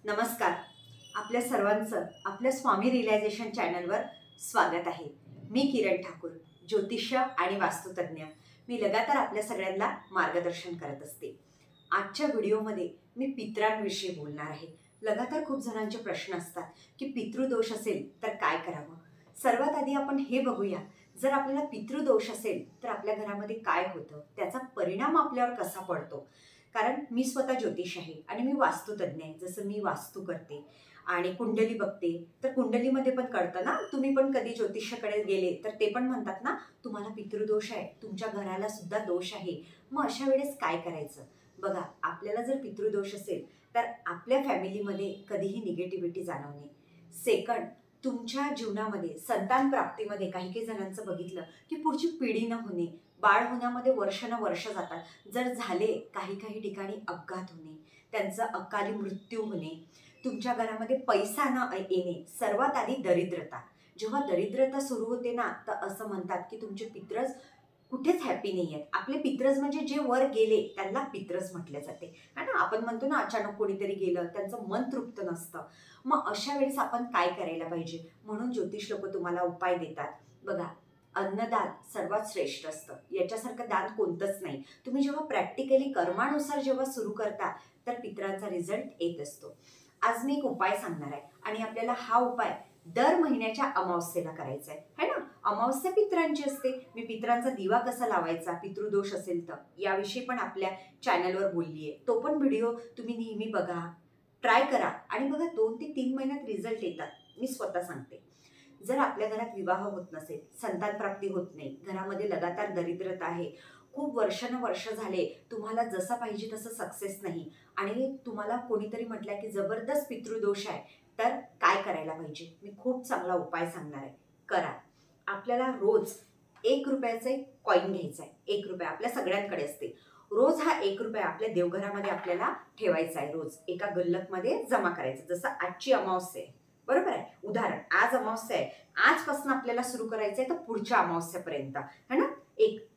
नमस्कार. आपल्या सर्वांचं आपल्या स्वामी रियलायझेशन चॅनलवर स्वागत आहे. मी किरण ठाकूर, ज्योतिष्य आणि वास्तुतज्ञ. मी लगातार आपल्या सगळ्यांना मार्गदर्शन करत असते. आजच्या व्हिडिओमध्ये मी पितरांविषयी बोलणार आहे. लगातार खूप जणांचे प्रश्न असतात की पितृदोष असेल तर काय करावं. सर्वात आधी आपण हे बघूया, जर आपल्याला पितृदोष असेल तर आपल्या घरामध्ये काय होतं, त्याचा परिणाम आपल्यावर कसा पडतो. कारण मी स्वतः ज्योतिष आहे आणि मी वास्तुतज्ञ आहे. जसं मी वास्तू करते आणि कुंडली बघते, तर कुंडलीमध्ये पण कळतं ना. तुम्ही पण कधी ज्योतिषाकडे गेले तर ते पण म्हणतात ना, तुम्हाला पितृदोष आहे, तुमच्या घराला सुद्धा दोष आहे. मग अशा वेळेस काय करायचं. बघा, आपल्याला जर पितृदोष असेल तर आपल्या फॅमिलीमध्ये कधीही निगेटिव्हिटी जाणवणे. सेकंड, तुमच्या जीवनामध्ये संतान प्राप्तीमध्ये काही काही जणांचं बघितलं की पुढची पिढी न होणे, बाळ होण्यामध्ये वर्ष जातात. जर झाले, काही काही ठिकाणी अपघात होणे, त्यांचा अकाली मृत्यू होणे, तुमच्या घरामध्ये पैसा न येणे. सर्वात आधी दरिद्रता. जेव्हा दरिद्रता सुरू होते ना, तर असं म्हणतात की तुमचे पितरच कुठेच हॅपी नाही आहेत. आपले पितरज म्हणजे जे वर गेले त्यांना पितरज म्हटले जाते, है ना. आपण म्हणतो ना, अचानक कोणीतरी गेलं, त्यांचं मन तृप्त नसतं. मग अशा वेळेस आपण काय करायला पाहिजे. म्हणून ज्योतिष लोक तुम्हाला उपाय देतात. बघा, अन्नदान सर्वात श्रेष्ठ असतं. याच्यासारखं दान कोणतंच नाही. तुम्ही जेव्हा प्रॅक्टिकली कर्मानुसार जेव्हा सुरू करता तर पितरांचा रिझल्ट येत असतो. आज मी एक उपाय सांगणार आहे आणि आपल्याला हा उपाय दर महिन्याच्या अमावस्येला करायचा आहे, है ना. अमावस्या पितरांची असते. मी पितरांचा दिवा कसा लावायचा पितृदोष असेल तर याविषयी पण आपल्या चॅनलवर बोलली आहे. तो पण व्हिडिओ तुम्ही नेहमी बघा, ट्राय करा आणि बघा 2 ते 3 महिन्यात रिझल्ट येतात. मी स्वतः सांगते. जर आपल्या घरात विवाह होत नसेल, संतान प्राप्ती होत नाही, घरामध्ये लगातार दरिद्रता आहे, खूप वर्ष झाले, तुम्हाला जसं पाहिजे तसं सक्सेस नाही आणि तुम्हाला कोणीतरी म्हटलंय की जबरदस्त पितृदोष आहे, तर काय करायला पाहिजे. मी खूप चांगला उपाय सांगणार आहे. करा. आपल्याला रोज 1 रुपयाचा एक कॉईन घ्यायचा आहे. 1 रुपया आपल्या सगळ्यांकडे असते. रोज हा 1 रुपया आपल्या देवघरामध्ये आपल्याला ठेवायचा आहे. रोज एका गल्लकमध्ये जमा करायचं. जसं आजची अमावस्या आहे, बरोबर आहे. उदाहरण, आज अमावस्या आहे, आजपासून आपल्याला सुरू करायचं आहे तर पुढच्या अमावस्यापर्यंत, है ना.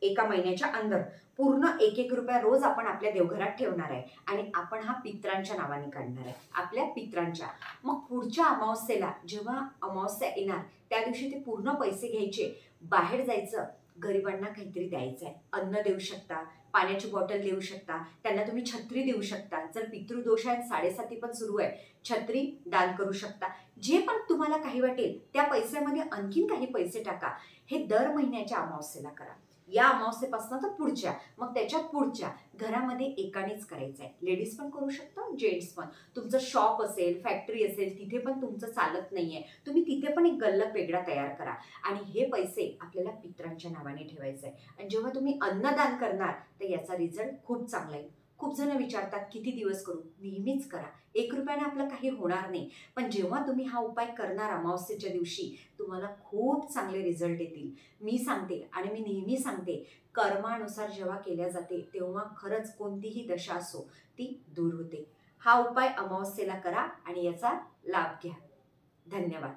एका महिन्याच्या अंदर पूर्ण 1-1 रुपया रोज आपण आपल्या देवघरात ठेवणार आहे आणि आपण हा पितरांच्या नावाने काढणार आहे, आपल्या पितरांच्या. मग पुढच्या अमावस्येला जेव्हा अमावस्या येणार त्या दिवशी ते पूर्ण पैसे घ्यायचे, बाहेर जायचं, गरिबांना काहीतरी द्यायचं आहे. अन्न देऊ शकता, पाण्याची बॉटल देऊ शकता, त्यांना तुम्ही छत्री देऊ शकता. जर पितृदोष आहेत, 7.5 पण सुरू आहे, छत्री दान करू शकता. जे पण तुम्हाला काही वाटेल त्या पैशामध्ये आणखीन काही पैसे टाका. हे दर महिन्याच्या अमावस्येला करा. या अमावस्येपासून तर पुढच्या, मग त्याच्या पुढच्या घरामध्ये एकानेच करायचं आहे. लेडीज पण करू शकता, जेंट्स पण. तुमचं शॉप असेल, फॅक्टरी असेल, तिथे पण तुमचं चालत नाहीये, तुम्ही तिथे पण एक गल्लक वेगळा तयार करा आणि हे पैसे आपल्याला पितरांच्या नावाने ठेवायचे आहे. आणि जेव्हा तुम्ही अन्नदान करणार तर याचा रिझल्ट खूप चांगला येईल. खूप जण विचारतात किती दिवस करू. नेहमीच करा. 1 रुपयाने आपलं काही होणार नाही, पण जेव्हा तुम्ही हा उपाय करणार अमावस्येच्या दिवशी तुम्हाला खूप चांगले रिझल्ट येतील. मी सांगते आणि मी नेहमी सांगते, कर्मानुसार जेव्हा केल्या जाते तेव्हा खरंच कोणतीही दशा असो ती दूर होते. हा उपाय अमावस्येला करा आणि याचा लाभ घ्या. धन्यवाद.